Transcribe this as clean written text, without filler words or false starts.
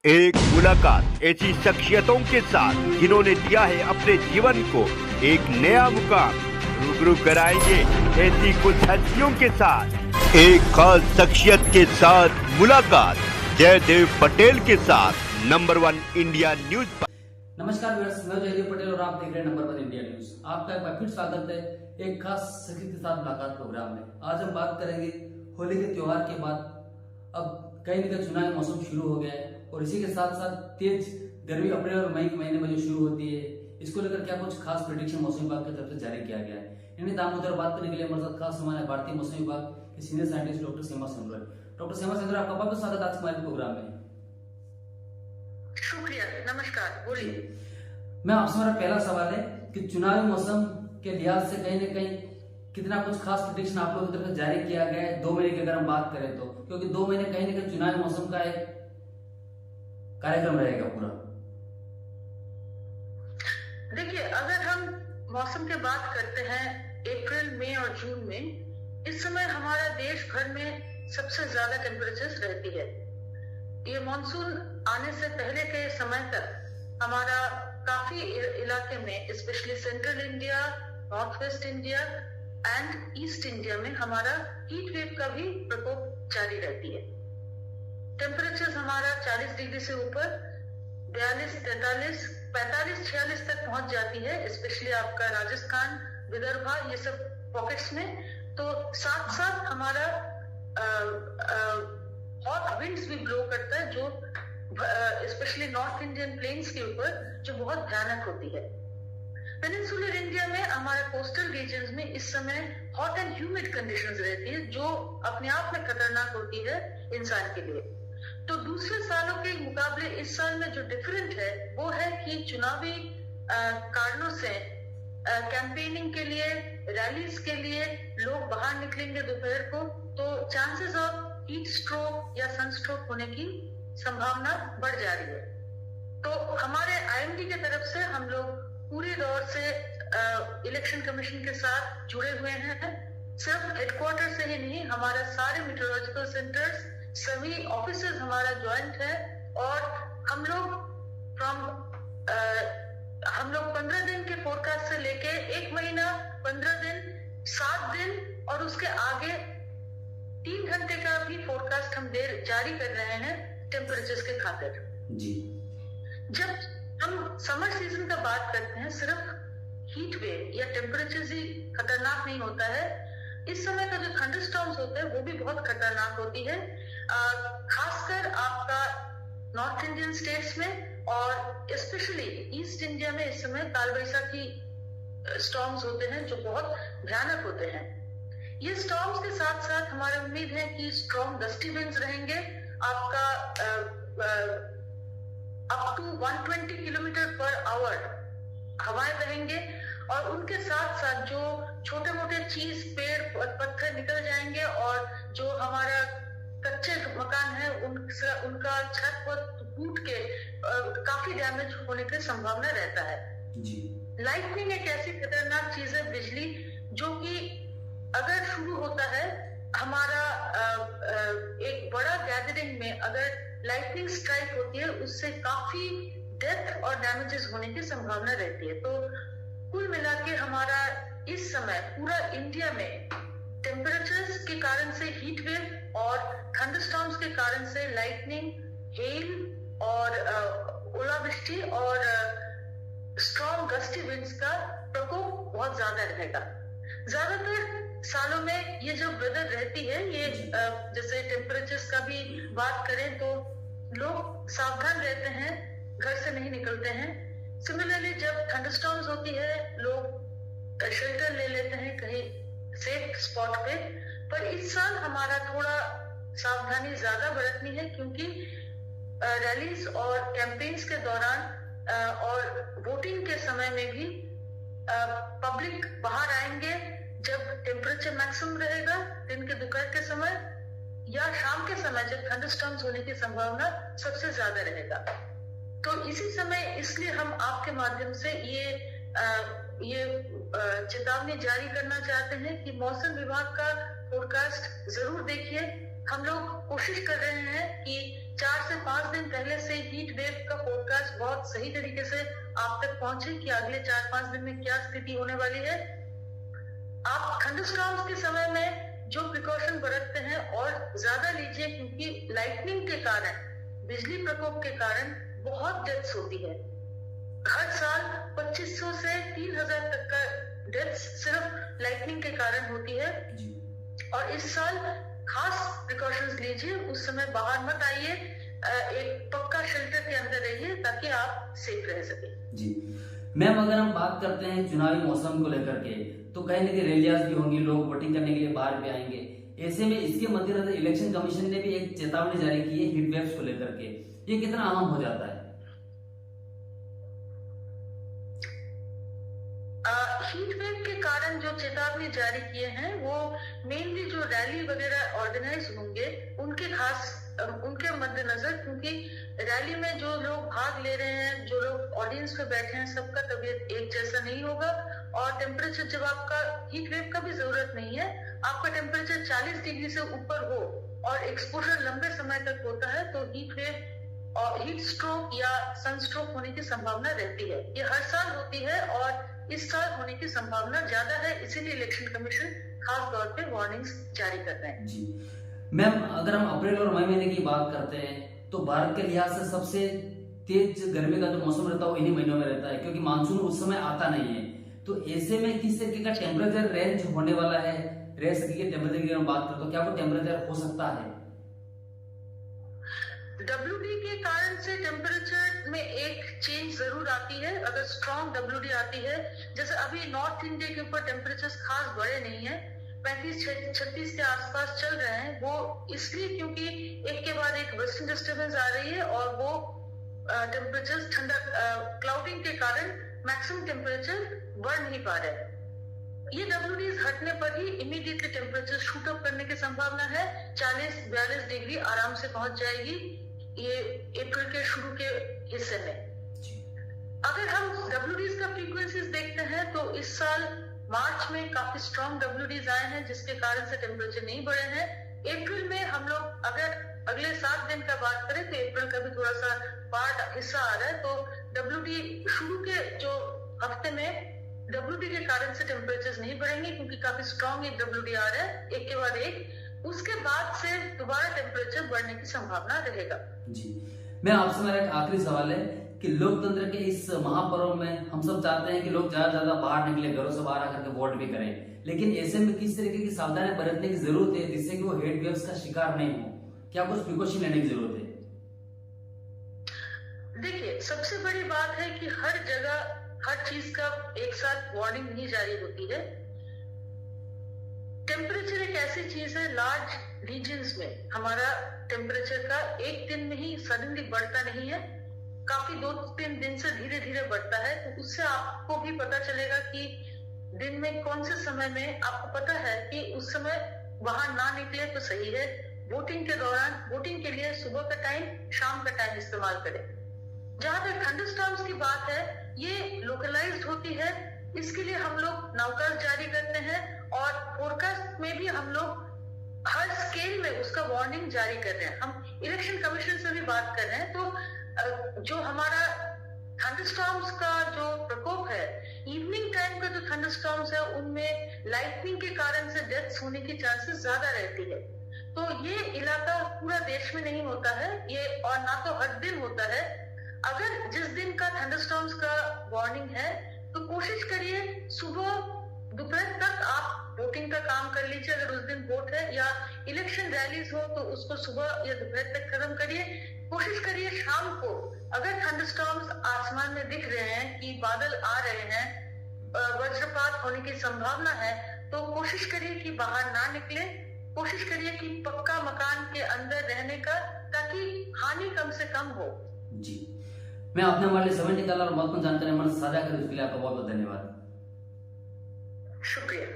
एक मुलाकात ऐसी शख्सियतों के साथ जिन्होंने दिया है अपने जीवन को एक नया मुकाम। रूबरू कराएंगे ऐसी कुछ हस्तियों के साथ एक खास शख्सियत के साथ मुलाकात। जयदेव पटेल के साथ नंबर 1 इंडिया न्यूज पर। नमस्कार व्यूअर्स, मैं जयदेव पटेल और आप देख रहे हैं नंबर 1 इंडिया न्यूज। आपका एक बार फिर स्वागत है एक खास शख्सियत के साथ मुलाकात प्रोग्राम में। आज हम बात करेंगे होली के त्योहार के बाद अब कई दिन का चुनावी मौसम शुरू हो गया है और इसी के साथ साथ तेज गर्मी अप्रैल और मई के महीने में जो शुरू होती है, इसको लेकर क्या कुछ खास प्रेडिक्शन मौसम विभाग की तरफ से जारी किया गया है। इन्हीं दामोदर बात करने के लिए हमारे साथ खास हमारे भारतीय मौसम विभाग के सीनियर साइंटिस्ट डॉक्टर सीमा सुंदर। डॉक्टर सीमा सुंदर, आपका बहुत बहुत स्वागत आज हमारे प्रोग्राम में। शुक्रिया, नमस्कार, बोलिए। मैं आपसे, हमारा पहला सवाल है कि चुनावी मौसम के लिहाज से कहीं न कहीं कितना कुछ खास प्रेडिक्शन आप लोगों की तरफ से जारी किया गया है 2 महीने की अगर हम बात करें तो, क्योंकि 2 महीने कहीं न कहीं चुनावी मौसम का एक कार्यक्रम रहेगा पूरा। देखिए, अगर हम मौसम की बात करते हैं अप्रैल, मई और जून में, इस समय हमारा देश भर में सबसे ज्यादा टेम्परेचर रहती है। ये मानसून आने से पहले के समय तक हमारा काफी इलाके में, specially central India, north west India and east India में हमारा हीट वेव का भी प्रकोप जारी रहती है। टेम्परेचर हमारा 40 डिग्री से ऊपर 42, 43, 45, 46 तक पहुंच जाती है, स्पेशली आपका राजस्थान, विदर्भा, ये सब पॉकेट्स में। तो साथ साथ हमारा हॉट विंड्स भी ब्लो करता है, जो स्पेशली नॉर्थ इंडियन प्लेन्स के ऊपर, जो बहुत भयानक होती है। पेनिनसुलर इंडिया में, हमारे कोस्टल रीजन्स में इस समय हॉट एंड ह्यूमिड कंडीशंस रहती है, जो अपने आप में खतरनाक होती है इंसान के लिए। तो दूसरे सालों के मुकाबले इस साल में जो डिफरेंट है वो है कि चुनावी कारणों से कैंपेनिंग के लिए, रैलीज के लिए लोग बाहर निकलेंगे दोपहर को, तो चांसेस ऑफ हीट स्ट्रोक या सनस्ट्रोक होने की संभावना बढ़ जा रही है। तो हमारे आईएमडी की तरफ से हम लोग पूरे दौर से इलेक्शन कमीशन के साथ जुड़े हुए हैं। सिर्फ हेडक्वार्टर से ही नहीं, हमारा सारे मीटरोलॉजिकल सेंटर्स, सभी ऑफिसेज हमारा ज्वाइंट है, और हम लोग 15 दिन के फोरकास्ट से लेके 1 महीना, 15 दिन, 7 दिन और उसके आगे 3 घंटे का भी फोरकास्ट हम जारी कर रहे हैं टेम्परेचर्स के खातिर जी। जब हम समर सीजन का बात करते हैं, सिर्फ हीट वेव या टेम्परेचर ही खतरनाक नहीं होता है, इस समय का जो थंडरस्टॉर्म्स होते हैं वो भी बहुत खतरनाक होती है, खासकर आपका नॉर्थ इंडियन स्टेट्स में और स्पेशली ईस्ट इंडिया में। इस समय कालवैसाखी स्टॉर्म्स होते हैं जो बहुत भयानक होते हैं। ये स्टॉर्म्स के साथ साथ हमारी उम्मीद है कि स्ट्रॉन्ग गस्टी विंड्स रहेंगे, आपका up to 120 kilometre per hour हवाएं रहेंगे, और उनके साथ साथ जो छोटे मोटे चीज, पेड़, पत्थर निकल जाएंगे, और जो हमारा कच्चे मकान है उनका छत पर टूट के काफी डैमेज होने की संभावना रहता है जी। लाइटनिंग एक ऐसी खतरनाक चीज है, बिजली, जो कि अगर शुरू होता है हमारा एक बड़ा गैदरिंग में, अगर लाइटनिंग स्ट्राइक होती है, उससे काफी डेथ और डैमेजेस होने की संभावना रहती है। तो कुल मिला के हमारा इस समय पूरा इंडिया में टेम्परेचर्स के कारण से हीट वेव और थंडरस्टॉर्म्स के कारण से लाइटनिंग, हेल और ओलावृष्टि और स्ट्रॉन्ग गस्टी विंड्स का प्रकोप बहुत ज्यादा रहेगा। ज्यादातर सालों में ये जो वेदर रहती है, ये जैसे टेम्परेचर्स का भी बात करें तो लोग सावधान रहते हैं, घर से नहीं निकलते हैं। सिमिलरली जब थंडरस्टॉर्म्स होती है, लोग शेल्टर ले लेते हैं कहीं सेफ स्पॉट पे। पर इस साल हमारा थोड़ा सावधानी ज्यादा बरतनी है, क्योंकि रैलीज और कैंपेन्स के दौरान और वोटिंग के समय में भी पब्लिक बाहर आएंगे जब टेम्परेचर मैक्सिमम रहेगा, दिन के दोपहर के समय या शाम के समय जब थंडरस्टॉर्म्स होने की संभावना सबसे ज्यादा रहेगा। तो इसी समय इसलिए हम आपके माध्यम से ये चेतावनी जारी करना चाहते हैं कि मौसम विभाग का फोरकास्ट जरूर देखिए। हम लोग कोशिश कर रहे हैं कि 4 से 5 दिन पहले से हीट वेव का फोरकास्ट बहुत सही तरीके से आप तक पहुंचे कि अगले 4-5 दिन में क्या स्थिति होने वाली है। आप थंडरस्टॉर्म्स के समय में जो प्रिकॉशन बरतते हैं और ज्यादा लीजिए, क्योंकि लाइटनिंग के कारण, बिजली प्रकोप के कारण बहुत डेथ्स होती है। हर साल 2500 से 3000 तक का डेथ्स सिर्फ लाइटनिंग के कारण होती है। और इस साल खास प्रिकॉशंस लीजिए, उस समय बाहर मत आइए, एक पक्का शेल्टर के अंदर रहिए ताकि आप सेफ रह सके। जी मैम, अगर हम बात करते हैं चुनावी मौसम को लेकर के, तो कहीं ना कहीं रैलियां भी होंगी, लोग वोटिंग करने के लिए बाहर भी आएंगे। ऐसे में इसके मद्देनजर इलेक्शन कमीशन ने भी एक चेतावनी जारी की है हीट वेव्स को लेकर के, ये कितना अहम हो जाता है? हीट वेव के कारण जो चेतावनी जारी किए हैं वो मेनली जो रैली वगैरह ऑर्गेनाइज होंगे उनके मद्देनजर, क्योंकि रैली में जो लोग भाग ले रहे हैं, जो लोग ऑडियंस में बैठे हैं, सबका तबीयत एक जैसा नहीं होगा। और टेम्परेचर जब आपका हीट वेव का भी जरूरत नहीं है, आपका टेम्परेचर 40 डिग्री से ऊपर हो और एक्सपोजर लंबे समय तक होता है तो हीट वेव और हीट स्ट्रोक या सनस्ट्रोक होने की संभावना रहती है। ये हर साल होती है और इस साल होने की संभावना ज्यादा है, इसीलिए इलेक्शन कमीशन खास तौर पे वार्निंग्स जारी कर रहे हैं। जी मैम, अगर हम अप्रैल और मई महीने की बात करते हैं तो भारत के लिहाज से सबसे तेज गर्मी का जो मौसम रहता है वो इन्हीं महीनों में रहता है, क्योंकि मानसून उस समय आता नहीं है। तो ऐसे में किस तरीके का टेम्परेचर रेंज होने वाला है, रह सके टेम्परेचर की हम बात करें तो क्या कोई टेम्परेचर हो सकता है? WD के कारण से टेम्परेचर में एक चेंज जरूर आती है। अगर स्ट्रॉन्ग WD आती है, जैसे अभी नॉर्थ इंडिया के ऊपर टेम्परेचर खास बढ़े नहीं है, 35-36 के आसपास चल रहे हैं। वो इसलिए क्योंकि एक के बाद एक वेस्टर्न डिस्टर्बेंस आ रही है और वो टेम्परेचर ठंडा क्लाउडिंग के कारण मैक्सिमम टेम्परेचर बढ़ नहीं पा रहे। ये WDs हटने पर ही इमीडिएटली टेम्परेचर शूट अप करने की संभावना है। 40-42 डिग्री आराम से पहुंच जाएगी ये अप्रैल के शुरू के हिस्से में। अगर हम WDs का फ्रीक्वेंसीज देखते हैं तो इस साल मार्च में काफी स्ट्रॉन्ग WDs आए हैं, जिसके कारण से टेम्परेचर नहीं बढ़े हैं। अप्रैल में हम लोग अगर अगले 7 दिन का बात करें तो अप्रैल का भी थोड़ा सा पार्ट हिस्सा आ रहा है। तो WD शुरू के जो हफ्ते में WD के कारण से टेम्परेचर नहीं बढ़ेंगे, क्योंकि काफी स्ट्रॉन्ग एक WD आ रहा है एक के बाद एक। उसके बाद से दोबारा टेम्परेचर बढ़ने की संभावना रहेगा। जी मैं आपसे, मेरा एक आखिरी सवाल है कि लोकतंत्र के इस महापर्व में हम सब चाहते हैं कि लोग ज्यादा ज्यादा बाहर निकले, घरों से बाहर आकर के वोट भी करें, लेकिन ऐसे में किस तरीके की सावधानी बरतने की जरूरत है जिससे कि वो हीट वेव्स का शिकार नहीं हो? क्या कुछ प्रिकॉशन लेने की जरूरत है? देखिए, सबसे बड़ी बात है कि हर जगह हर चीज का एक साथ वार्निंग नहीं जारी होती है। टेम्परेचर एक ऐसी चीज है, लार्ज रीजन्स में हमारा टेम्परेचर का एक दिन में ही सडनली बढ़ता नहीं है, काफी 2-3 दिन से धीरे धीरे बढ़ता है। तो उससे आपको भी पता चलेगा कि दिन में कौन से समय में आपको पता है कि उस समय बाहर ना निकले तो सही है। वोटिंग के दौरान, वोटिंग के लिए सुबह का टाइम, शाम का टाइम इस्तेमाल करें। जहां तक थंडरस्टॉर्म्स की बात है, ये लोकलाइज्ड होती है, इसके लिए हम लोग नाउकास्ट जारी करते हैं और फोरकास्ट में भी हम लोग हर स्केल में उसका वार्निंग जारी कर रहे हैं। हम इलेक्शन कमीशन से भी बात कर रहे हैं। तो जो हमारा थंडरस्टॉर्म्स का जो प्रकोप है, इवनिंग टाइम का जो थंडरस्टॉर्म्स है, उनमें लाइटनिंग के कारण से डेथ्स होने की चांसेस ज्यादा रहती है। तो ये इलाका पूरा देश में नहीं होता है ये, और ना तो हर दिन होता है। अगर जिस दिन का थंडरस्टॉर्म्स का वार्निंग है तो कोशिश करिए सुबह दोपहर तक आप वोटिंग का काम कर लीजिए। अगर उस दिन वोट है या इलेक्शन रैलीज हो तो उसको सुबह या दोपहर तक खत्म करिए। कोशिश करिए शाम को, अगर थंडरस्टॉर्म्स आसमान में दिख रहे हैं कि बादल आ रहे हैं, वज्रपात होने की संभावना है, तो कोशिश करिए कि बाहर ना निकले। कोशिश करिए कि पक्का मकान के अंदर रहने का, ताकि हानि कम से कम हो। जी, मैं आपने हमारे लिए समय निकाला और महत्वपूर्ण जानकारी हमारे साझा करी, उसके लिए आपका बहुत बहुत धन्यवाद। शुक्रिया।